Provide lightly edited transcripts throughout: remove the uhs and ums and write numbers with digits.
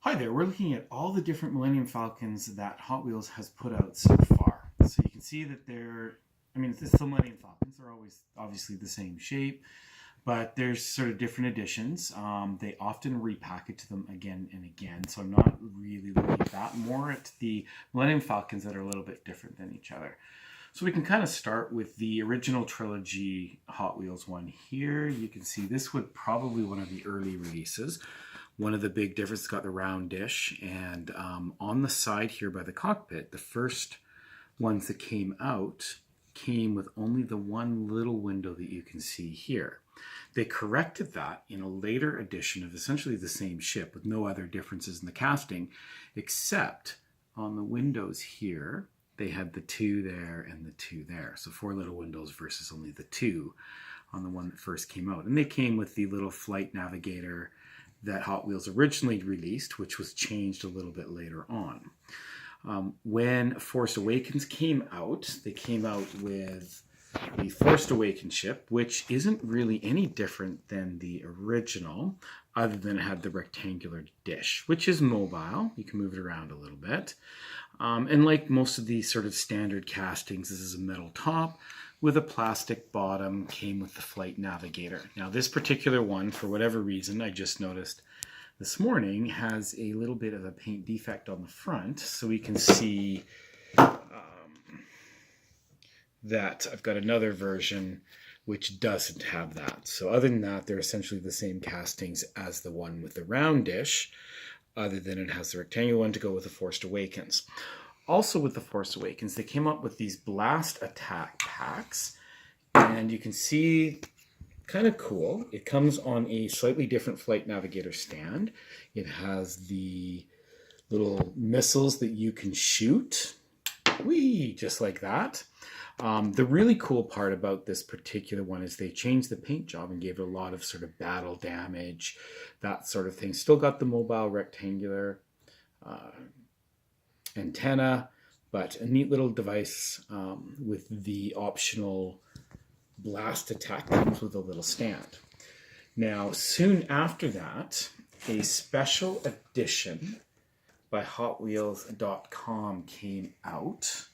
Hi there, we're looking at all the different Millennium Falcons that Hot Wheels has put out so far. So you can see that it's the Millennium Falcons, they're always obviously the same shape, but there's sort of different editions. They often repackage them again and again, so I'm not really looking at that, more at the Millennium Falcons that are a little bit different than each other. So we can kind of start with the original trilogy Hot Wheels one here. You can see this would probably one of the early releases. One of the big differences, got the round dish, and on the side here by the cockpit, the first ones that came out came with only the one little window that you can see here. They corrected that in a later edition of essentially the same ship with no other differences in the casting, except on the windows here, they had the two there and the two there. So 4 little windows versus only the 2 on the one that first came out. And they came with the little flight navigator that Hot Wheels originally released, which was changed a little bit later on. When Force Awakens came out, they came out with the Force Awakens ship, which isn't really any different than the original, other than it had the rectangular dish, which is mobile. You can move it around a little bit. And like most of these sort of standard castings, this is a metal top with a plastic bottom, came with the flight navigator. Now this particular one, for whatever reason, I just noticed this morning, has a little bit of a paint defect on the front. So we can see that I've got another version which doesn't have that. So other than that, they're essentially the same castings as the one with the round dish, other than it has the rectangular one to go with the Force Awakens. Also with the Force Awakens, they came up with these blast attack packs, and you can see, kind of cool, it comes on a slightly different flight navigator stand. It has the little missiles that you can shoot, whee, just like that. The really cool part about this particular one is they changed the paint job and gave it a lot of sort of battle damage, that sort of thing. Still got the mobile rectangular antenna, but a neat little device with the optional blast attack comes with a little stand. Now, soon after that, a special edition by HotWheels.com came out.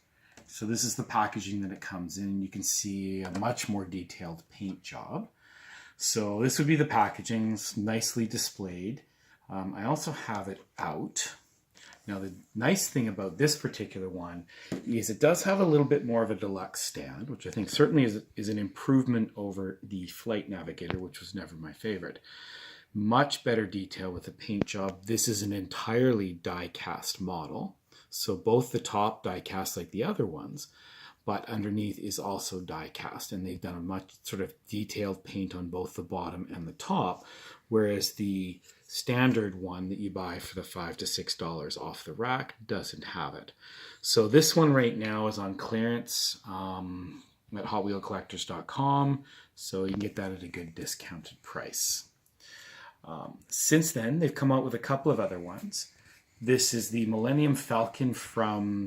So this is the packaging that it comes in. You can see a much more detailed paint job. So this would be the packaging, it's nicely displayed. I also have it out. Now the nice thing about this particular one is it does have a little bit more of a deluxe stand, which I think certainly is an improvement over the Flight Navigator, which was never my favorite. Much better detail with the paint job. This is an entirely die-cast model. So both the top die-cast like the other ones, but underneath is also die-cast, and they've done a much sort of detailed paint on both the bottom and the top, whereas the standard one that you buy for the $5 to $6 off the rack doesn't have it. So this one right now is on clearance at HotWheelCollectors.com, so you can get that at a good discounted price. Since then, they've come out with a couple of other ones. This is the Millennium Falcon from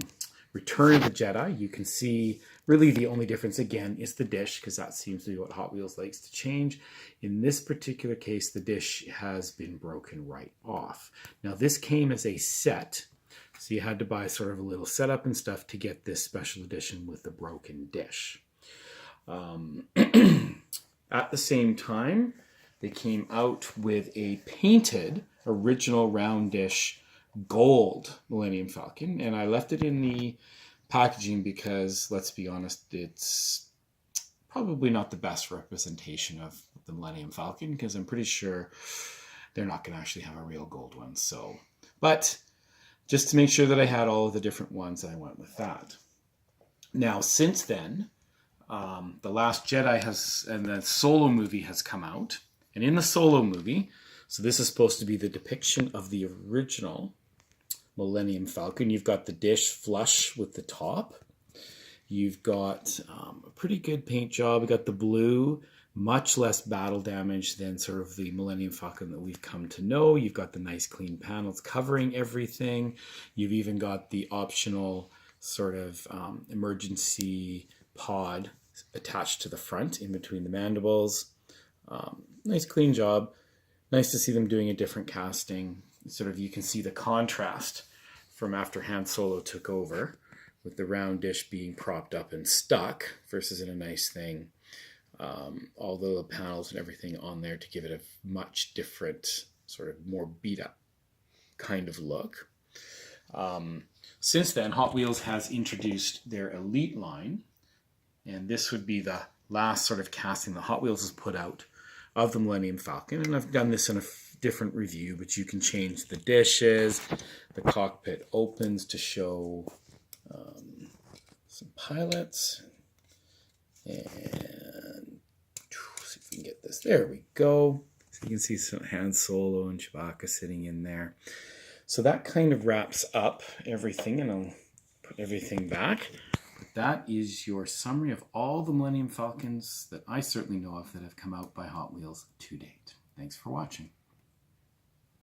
Return of the Jedi. You can see really the only difference again is the dish, because that seems to be what Hot Wheels likes to change. In this particular case, the dish has been broken right off. Now this came as a set, so you had to buy sort of a little setup and stuff to get this special edition with the broken dish. At the same time, they came out with a painted original round dish gold Millennium Falcon, and I left it in the packaging because, let's be honest, it's probably not the best representation of the Millennium Falcon, because I'm pretty sure they're not going to actually have a real gold one. So, but just to make sure that I had all of the different ones, I went with that. Now, since then, The Last Jedi and the Solo movie has come out, and in the Solo movie, so this is supposed to be the depiction of the original Millennium Falcon. You've got the dish flush with the top. You've got a pretty good paint job. We got the blue, much less battle damage than sort of the Millennium Falcon that we've come to know. You've got the nice clean panels covering everything. You've even got the optional sort of emergency pod attached to the front in between the mandibles. Nice clean job. Nice to see them doing a different casting. sort of, you can see the contrast from after Han Solo took over, with the round dish being propped up and stuck versus in a nice thing. All the panels and everything on there to give it a much different, sort of more beat up kind of look. Since then, Hot Wheels has introduced their Elite line, and this would be the last sort of casting that Hot Wheels has put out of the Millennium Falcon. And I've done this in a different review, but you can change the dishes. The cockpit opens to show some pilots. And see if we can get this. There we go. So you can see some Han Solo and Chewbacca sitting in there. So that kind of wraps up everything, and I'll put everything back. But that is your summary of all the Millennium Falcons that I certainly know of that have come out by Hot Wheels to date. Thanks for watching.